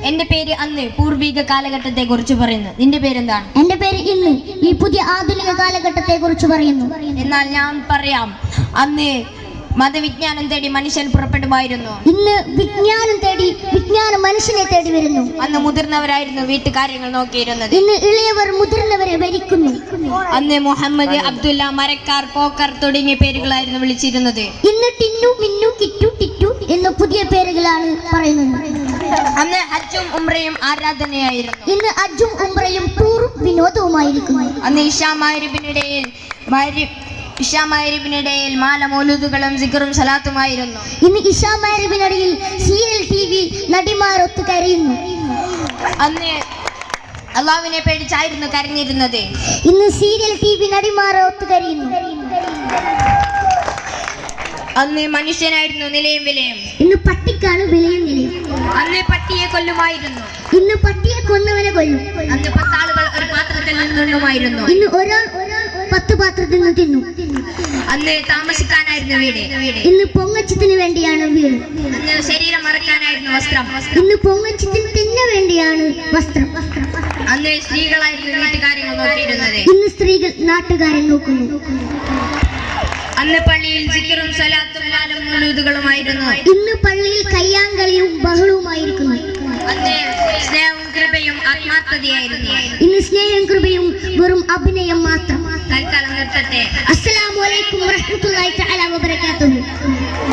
എന്റെ പേര് അന്ന് പൂർവിക കാലഘട്ടത്തെ കുറിച്ച് പറയുന്നു. നിന്റെ പേരെന്താണ്? എന്റെ പേര് ഇന്ന് ഈ പുതിയ ആധുനിക കാലഘട്ടത്തെ കുറിച്ച് പറയുന്നു. എന്നാൽ ഞാൻ പറയാം, അന്ന് മതവിജ്ഞാനം തേടി മനുഷ്യൻ പുറപ്പെടുമായിരുന്നു. ഇന്ന് വിജ്ഞാനം തേടി വിജ്ഞാനം മനുഷ്യനെ തേടി വരുന്നു. അന്ന് മുതിർന്നവരായിരുന്നു വീട്ടുകാര്യങ്ങൾ നോക്കിയിരുന്നത്. ഇന്ന് ഇളയവർ മുതിർന്നവരെ ഭരിക്കുന്നു. അന്ന് മുഹമ്മദ്, അബ്ദുല്ല, മരക്കാർ, പോക്കർ തുടങ്ങിയ പേരുകളായിരുന്നു വിളിച്ചിരുന്നത്. ഇന്ന് ടിന്നു, മിന്നു, കിറ്റു, ടിറ്റു എന്ന പുതിയ പേരുകളാണ് പറയുന്നത്. അന്ന് ഹജ്ജും ഉംറയും ആരാധനയായിരുന്നു. ഇന്ന് ഹജ്ജും ഉംറയും ടൂറും വിനോദവുമായിരിക്കുന്നു. അന്ന് ഇശാ മഗ്‌രിബിനിടയിൽ മാല മൗലൂദുകളും സിക്റും സലാത്തുമായിരുന്നു. ഇന്ന് ഇശാ മഗ്‌രിബിനിടയിൽ സീരിയൽ TV നടിമാരൊത്ത് കരയുന്നു. അന്ന് അള്ളാഹുവിനെ പേടിച്ചായിരുന്നു കരഞ്ഞിരുന്നത്. ഇന്ന് സീരിയൽ TV നടിമാരൊത്ത് കരയുന്നു. അന്ന് മനുഷ്യനായിരുന്നു നിലയും വിലയും. ഇന്ന് പട്ടിക്കാണ് വിലയും നിലയും. അന്ന് പട്ടിയെ കൊല്ലുമായിരുന്നു. ഇന്ന് പട്ടിയെ കൊന്നവനെ കൊല്ലും. അന്ന് 10 ആളുകൾ ഒരു പാത്രത്തിൽ നിന്നുമായിരുന്നു. ഇന്ന് ഒരാൾ 10 പാത്രത്തിൽ നിന്ന് തിന്നു. അന്ന് താമസിക്കാനായിരുന്നു വീട്. ഇന്ന് പൊങ്ങച്ചത്തിന് വേണ്ടിയാണ് വീട്. അന്ന് ശരീരം മറക്കാനായിരുന്നു വസ്ത്രം. ഇന്ന് പൊങ്ങച്ചത്തിന് തിന്ന വേണ്ടിയാണ് വസ്ത്രം. അന്ന് സ്ത്രീകളായിരുന്നു വീട്ടുകാര്യങ്ങൾ നോക്കിയിരുന്നത്. ഇന്ന് സ്ത്രീകൾ നാട്ടുകാരെ നോക്കുന്നു. അന്ന് പള്ളിയിൽ സിക്റും സലാത്തും മാല മൗലൂദുകളുമായിരുന്നു. ഇന്ന് പള്ളിയിൽ കയ്യാങ്കളിയും ബഹളവുമായിരിക്കുന്നു. അന്ന് സ്നേഹവും കൃപയും ആത്മാർത്ഥതയായിരുന്നു. ഇന്ന് സ്നേഹം കൃപയും വെറും അഭിനയം മാത്രം. തൽക്കാലം നിർത്തട്ടെ. അസ്സലാമു അലൈക്കും വറഹ്മത്തുള്ളാഹി തആല വബറകാതുഹു.